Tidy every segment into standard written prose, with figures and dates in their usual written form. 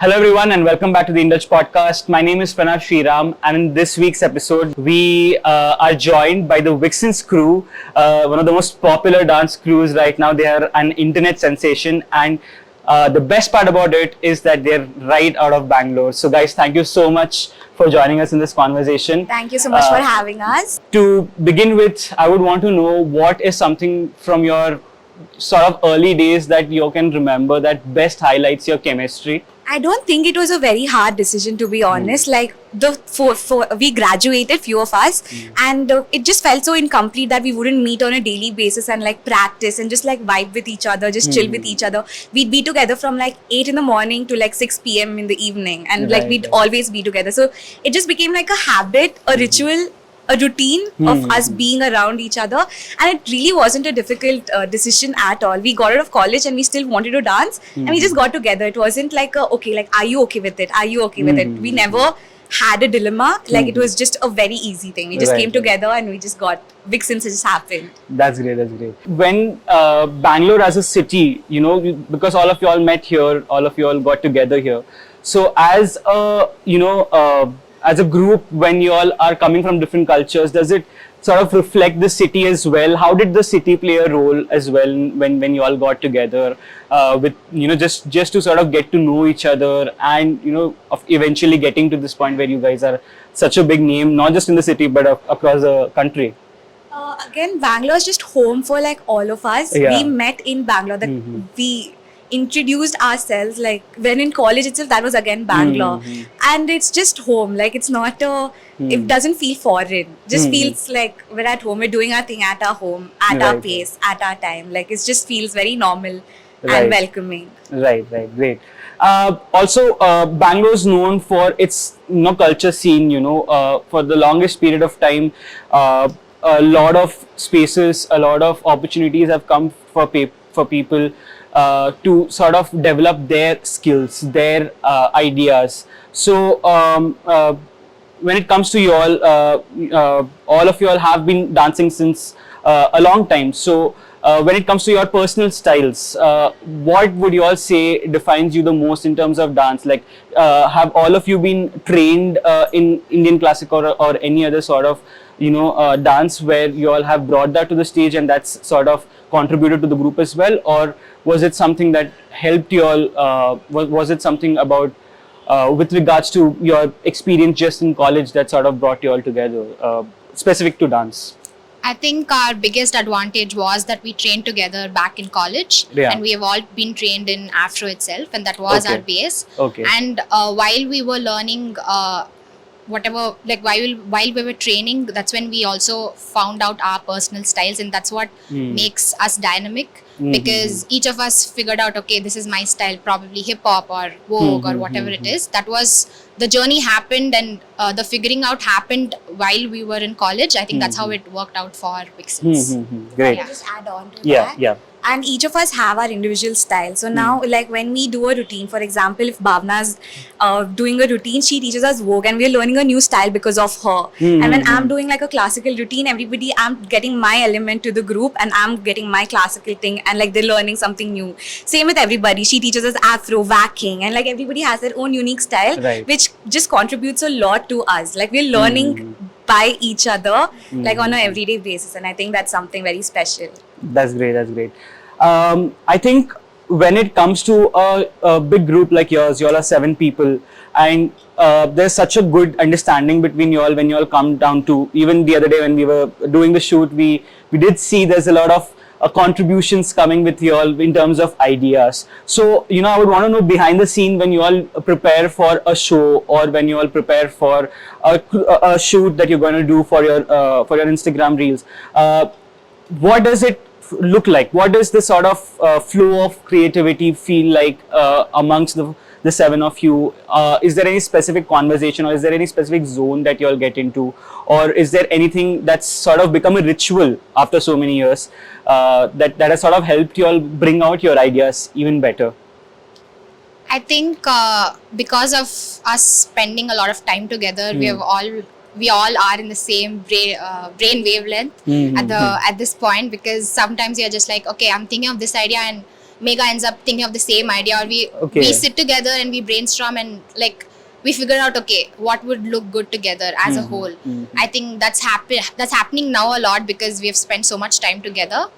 Hello everyone and welcome back to the Indulge podcast. My name is Pranav Sriram and in this week's episode we are joined by the Vixens Crew, one of the most popular dance crews right now. They are an internet sensation and the best part about it is that they're right out of Bangalore. So guys, thank you so much for joining us in this conversation. Thank you so much for having us. To begin with, I would want to know what is something from your sort of early days that you can remember that best highlights your chemistry? I don't think it was a very hard decision, to be honest. Like we graduated, few of us, and it just felt so incomplete that we wouldn't meet on a daily basis and like practice and just like vibe with each other, just chill with each other. We'd be together from like 8 in the morning to like 6 p.m. in the evening, and like we'd always be together. So it just became like a habit, a ritual, a routine of us being around each other, and it really wasn't a difficult decision at all. We got out of college and we still wanted to dance, and we just got together. It wasn't like okay, like are you okay with it? Are you okay with it? We never had a dilemma. Like it was just a very easy thing. We just came together and we just got Vixens. It just happened. That's great. That's great. When Bangalore as a city, you know, because all of you all met here, all of you all got together here. So as a as a group, when you all are coming from different cultures, does it sort of reflect the city as well? How did the city play a role as well when you all got together with, you know, just to sort of get to know each other and, you know, of eventually getting to this point where you guys are such a big name, not just in the city, but across the country? Again, Bangalore is just home for like all of us. Yeah. We met in Bangalore. We introduced ourselves like when in college itself. That was again Bangalore, and it's just home. Like it's not it doesn't feel foreign. Just feels like we're at home. We're doing our thing at our home, at our pace, at our time. Like it just feels very normal and welcoming. Right, great. Also, Bangalore is known for its culture scene. For the longest period of time, a lot of spaces, a lot of opportunities have come for people to sort of develop their skills, their ideas. So when it comes to you all of you all have been dancing since a long time. So when it comes to your personal styles, what would you all say defines you the most in terms of dance? Like, have all of you been trained in Indian classical or any other sort of dance where you all have brought that to the stage and that's sort of contributed to the group as well? Or was it something that helped you all? Was it something about with regards to your experience just in college that sort of brought you all together, specific to dance? I think our biggest advantage was that we trained together back in college, and we have all been trained in Afro itself, and that was our base. And while we were learning whatever, like while we were training, that's when we also found out our personal styles, and that's what makes us dynamic. Because each of us figured out, okay, this is my style, probably hip hop or Vogue or whatever it is. That was the journey happened, and the figuring out happened while we were in college. I think that's how it worked out for Vixens. Great. I'll just add on to that. Yeah. And each of us have our individual style. So now, like when we do a routine, for example, if Bhavna's doing a routine, she teaches us Vogue, and we're learning a new style because of her. And when I'm doing like a classical routine, I'm getting my element to the group, and I'm getting my classical thing, and like they're learning something new. Same with everybody. She teaches us Afro, whacking, and like everybody has their own unique style, which just contributes a lot to us. Like we're learning by each other, like on an everyday basis, and I think that's something very special. That's great. I think when it comes to a big group like yours, you all are 7 people, and there's such a good understanding between you all when you all come down to, even the other day when we were doing the shoot, we did see there's a lot of contributions coming with you all in terms of ideas. So, I would want to know behind the scene when you all prepare for a show or when you all prepare for a shoot that you're going to do for your Instagram reels. What does it look like? What does the sort of flow of creativity feel like amongst the 7 of you? Is there any specific conversation or is there any specific zone that you all get into? Or is there anything that's sort of become a ritual after so many years that has sort of helped you all bring out your ideas even better? I think because of us spending a lot of time together, we all are in the same brain wavelength at this point, because sometimes you're just like, okay, I'm thinking of this idea, and Mega ends up thinking of the same idea, or we sit together and we brainstorm and like we figure out, okay, what would look good together as a whole. I think that's happening now a lot because we have spent so much time together.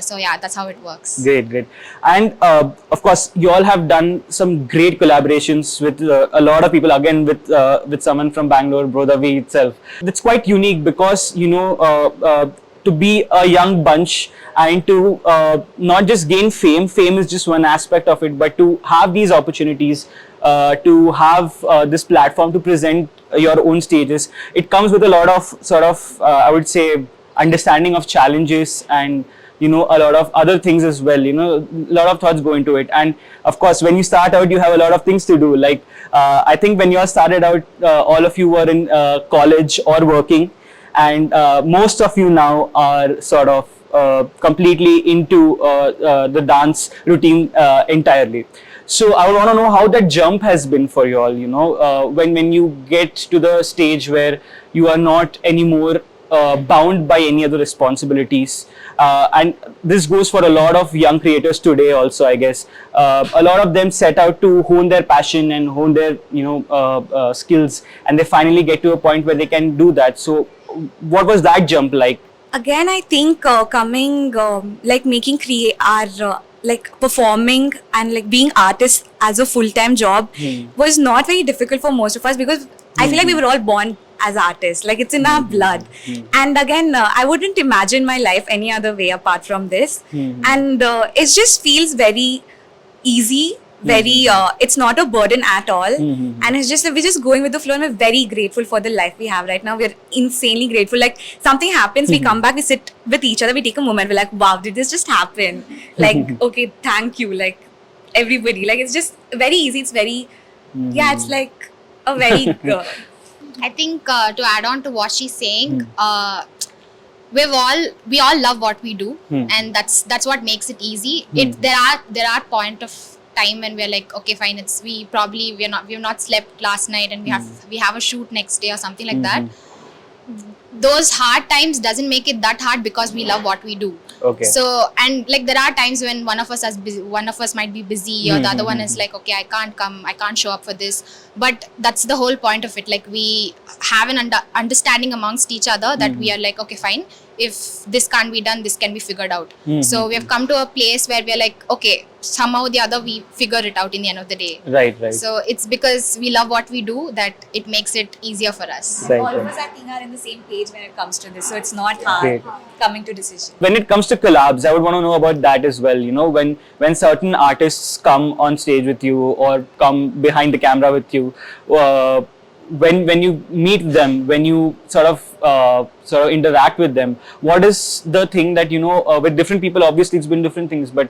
So yeah, that's how it works. Great. And of course, you all have done some great collaborations with a lot of people. Again, with someone from Bangalore, Brodhavi itself. It's quite unique because to be a young bunch and to not just gain fame. Fame is just one aspect of it, but to have these opportunities. To have this platform to present your own stages, it comes with a lot of sort of I would say understanding of challenges and a lot of other things as well. A lot of thoughts go into it, and of course when you start out you have a lot of things to do. Like I think when you all started out, all of you were in college or working, and most of you now are sort of completely into the dance routine entirely. So I want to know how that jump has been for you all, when you get to the stage where you are not anymore bound by any other responsibilities. And this goes for a lot of young creators today also, I guess. A lot of them set out to hone their passion and hone their, skills, and they finally get to a point where they can do that. So what was that jump like? Again, I think performing and like being artists as a full-time job was not very difficult for most of us, because I feel like we were all born as artists, like it's in our blood. And again, I wouldn't imagine my life any other way apart from this. And it just feels very easy, very it's not a burden at all. And it's just, we're just going with the flow, and we're very grateful for the life we have right now. We're insanely grateful. Like something happens, we come back, we sit with each other, we take a moment, we're like, wow, did this just happen? Like okay, thank you, like everybody. Like it's just very easy, it's very it's like a very I think to add on to what she's saying, we all love what we do, and that's what makes it easy. There are point of time when we're like, okay, fine, we've not slept last night and we have a shoot next day or something like that. Those hard times doesn't make it that hard because we love what we do. Okay. So, and like there are times when one of us might be busy, or the other one is like, okay, I can't come, I can't show up for this. But that's the whole point of it. Like we have an understanding amongst each other that we are like, okay, fine, if this can't be done, this can be figured out. So we have come to a place where we're like, okay, somehow or the other we figure it out in the end of the day. Right. So it's because we love what we do that it makes it easier for us. All of us I think are in the same page when it comes to this, so it's not hard coming to decision. When it comes to collabs, I would want to know about that as well. When certain artists come on stage with you or come behind the camera with you, when you meet them, when you sort of interact with them, what is the thing that with different people, obviously it's been different things, but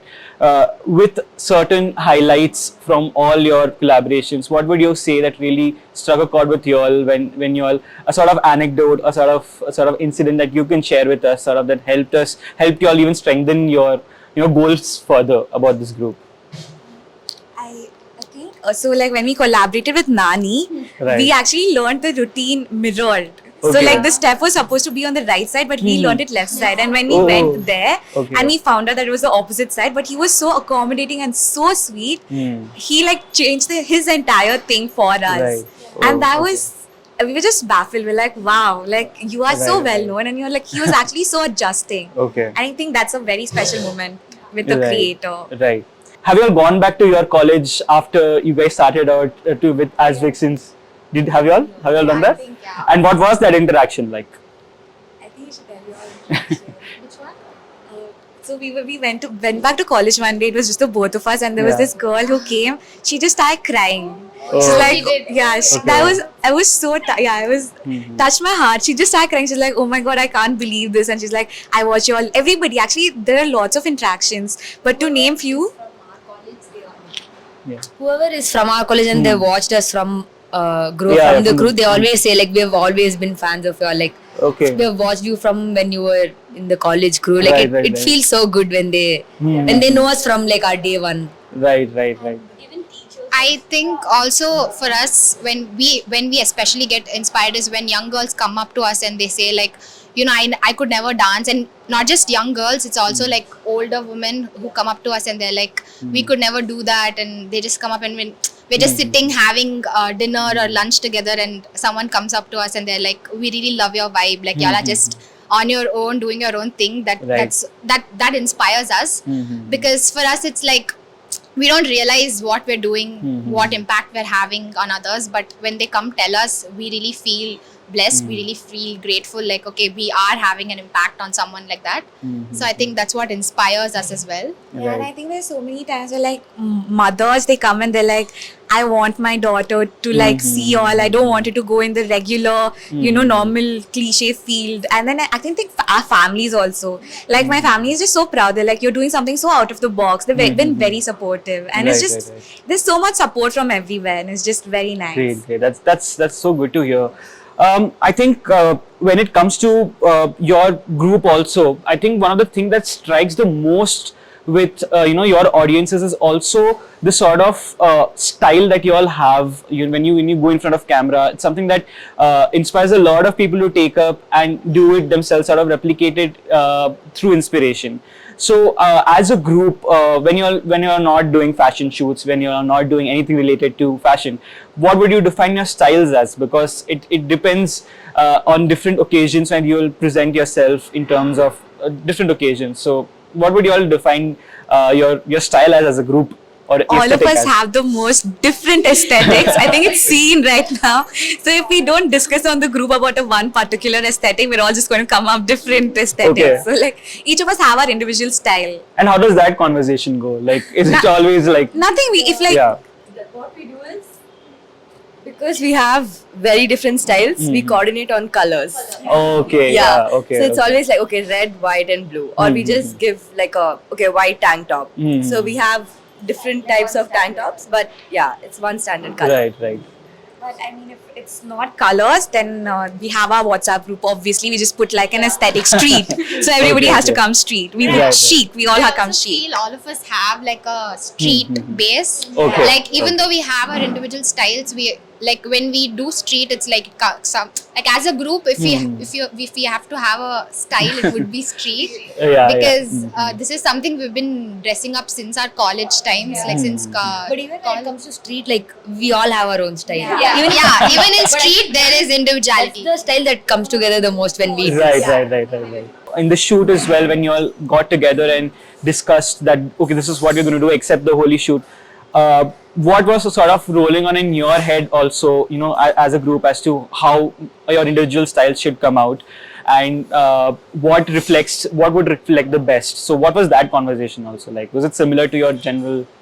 with certain highlights from all your collaborations, what would you say that really struck a chord with you all when you all, a sort of anecdote, a sort of incident that you can share with us, sort of that helped you all even strengthen your goals further about this group? So like when we collaborated with Nani, we actually learned the routine mirrored. Okay. So like the step was supposed to be on the right side, but we learned it left side. And when we went there and we found out that it was the opposite side, but he was so accommodating and so sweet. He like changed his entire thing for us. Right. And that was, we were just baffled. We're like, wow, like you are so well known, and you're like, he was actually so adjusting. Okay. And I think that's a very special moment with the creator. Right. Have you all gone back to your college after you guys started out as Vixens? Have you all done that? Think, yeah. And what was that interaction like? I think you should tell you all. Which one? So we went back to college one day. It was just the both of us, and there was this girl who came. She just started crying. She's like, I was so touched my heart. She just started crying. She's like, oh my god, I can't believe this. And she's like, I watch you all. Everybody, actually, there are lots of interactions, but to name few. Whoever is from our college and they watched us from the crew, they always say like we have always been fans of you. Like we have watched you from when you were in the college crew. Like it feels so good when they know us from like our day one. Right. I think also for us, when we especially get inspired is when young girls come up to us and they say like, I could never dance. And not just young girls, it's also like older women who come up to us and they're like, we could never do that. And they just come up and when we're just sitting having dinner or lunch together, and someone comes up to us and they're like, we really love your vibe. Like y'all are just on your own, doing your own thing. That inspires us. Because for us, it's like, we don't realize what we're doing, what impact we're having on others. But when they come tell us, we really feel blessed. We really feel grateful. Like, okay, we are having an impact on someone like that. So I think that's what inspires us as well. Yeah, and I think there's so many times where like mothers, they come and they're like, I want my daughter to like see all. I don't want her to go in the regular, normal cliche field. And then I think our families also, like my family is just so proud. They're like, you're doing something so out of the box. They've been very supportive, and it's just there's so much support from everywhere, and it's just very nice. Great. That's so good to hear. I think when it comes to your group also, I think one of the things that strikes the most with your audiences is also the sort of style that you all have when you go in front of camera. It's something that inspires a lot of people to take up and do it themselves, sort of replicate it through inspiration. So as a group, when you're not doing fashion shoots, when you're not doing anything related to fashion, what would you define your styles as? Because it depends on different occasions when you'll present yourself in terms of different occasions. So what would you all define your style as a group? Or all of us have the most different aesthetics. I think it's seen right now. So if we don't discuss on the group about one particular aesthetic, we're all just going to come up different aesthetics. Okay. So like each of us have our individual style. And how does that conversation go? Like, is it always like nothing? What we do is, because we have very different styles, we coordinate on colors. Okay. Okay. So it's always like, okay, red, white, and blue, or we just give like a white tank top. So we have different types of tank tops, but yeah, it's one standard color. Right. But I mean, if it's not colors, then we have our WhatsApp group. Obviously, we just put like an aesthetic street. So everybody has to come street. We put chic. We all have come chic. All of us have like a street base. Okay. Like even though we have our individual styles, we like when we do street, it's like some like as a group. If we have to have a style, it would be street. Because this is something we've been dressing up since our college times, like since. But even when it comes to street, like we all have our own style. Even in street there is individuality. That's the style that comes together the most when we right. In the shoot as well, when you all got together and discussed that, okay, this is what you're going to do except the holy shoot, what was sort of rolling on in your head also, as a group, as to how your individual styles should come out, and what would reflect the best? So what was that conversation also like? Was it similar to your general discussion?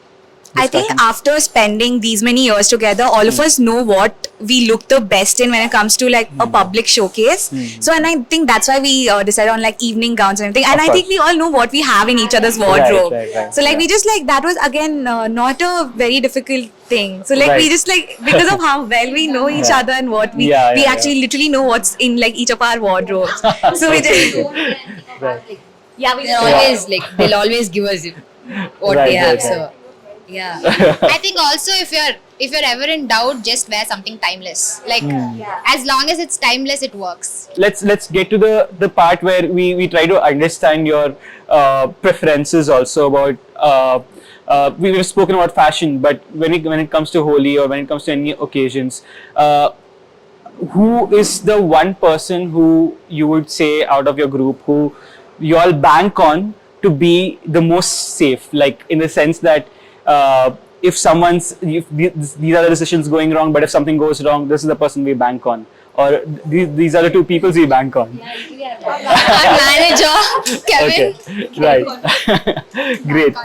I think after spending these many years together, all of us know what we look the best in when it comes to like a public showcase. So, and I think that's why we decided on like evening gowns and everything. And I think we all know what we have in each other's wardrobe. Right. So like we just like, that was again not a very difficult thing. So like we just like, because of how well we know each other and what we actually literally know what's in like each of our wardrobes. So we just they'll always give us what they have. So yeah. I think also if you're ever in doubt, just wear something timeless. Like as long as it's timeless, it works. Let's get to the part where we try to understand your preferences also about. We've spoken about fashion, but when it comes to Holi or when it comes to any occasions, who is the one person who you would say out of your group who you all bank on to be the most safe? Like in the sense that if these are the decisions going wrong, but if something goes wrong, this is the person we bank on, or these are the two people we bank on. Our manager, Kevin. Okay. Right. Great.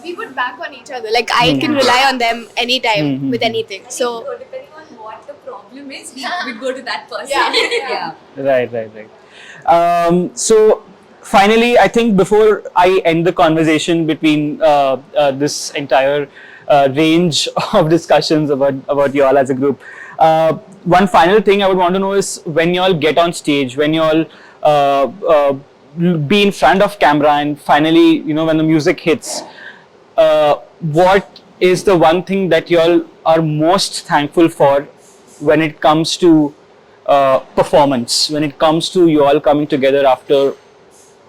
We would bank on each other. Like I can rely on them anytime with anything. So depending on what the problem is, we go to that person. Right. So finally, I think before I end the conversation between this entire range of discussions about you all as a group, one final thing I would want to know is, when you all get on stage, when you all be in front of camera, and finally, when the music hits, what is the one thing that you all are most thankful for when it comes to performance when it comes to you all coming together after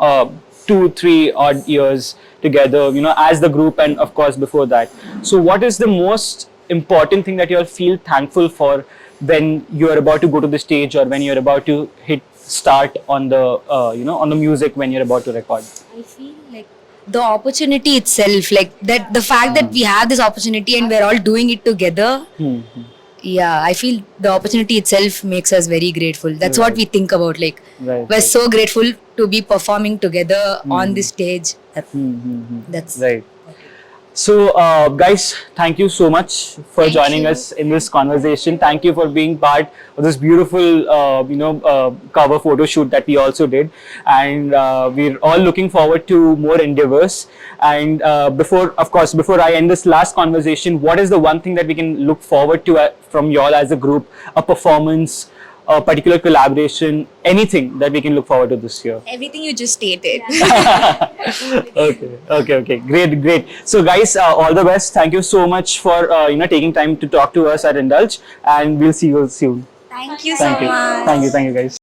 2-3 odd years together, you know, as the group, and of course before that. So what is the most important thing that you all feel thankful for when you are about to go to the stage, or when you're about to hit start on the on the music, when you're about to record? I feel like the opportunity itself, like that, the fact that we have this opportunity and we're all doing it together. Yeah, I feel the opportunity itself makes us very grateful. That's what we think about. Like, we're so grateful to be performing together on this stage. That's right. So, guys, thank you so much for joining us in this conversation. Thank you for being part of this beautiful, cover photo shoot that we also did. And we're all looking forward to more endeavors. And before I end this last conversation, what is the one thing that we can look forward to from y'all as a group? A performance, a particular collaboration, anything that we can look forward to this year? Everything you just stated. Okay. Great. So guys, all the best. Thank you so much for taking time to talk to us at Indulge, and we'll see you soon. Thank you so much. Thank you guys.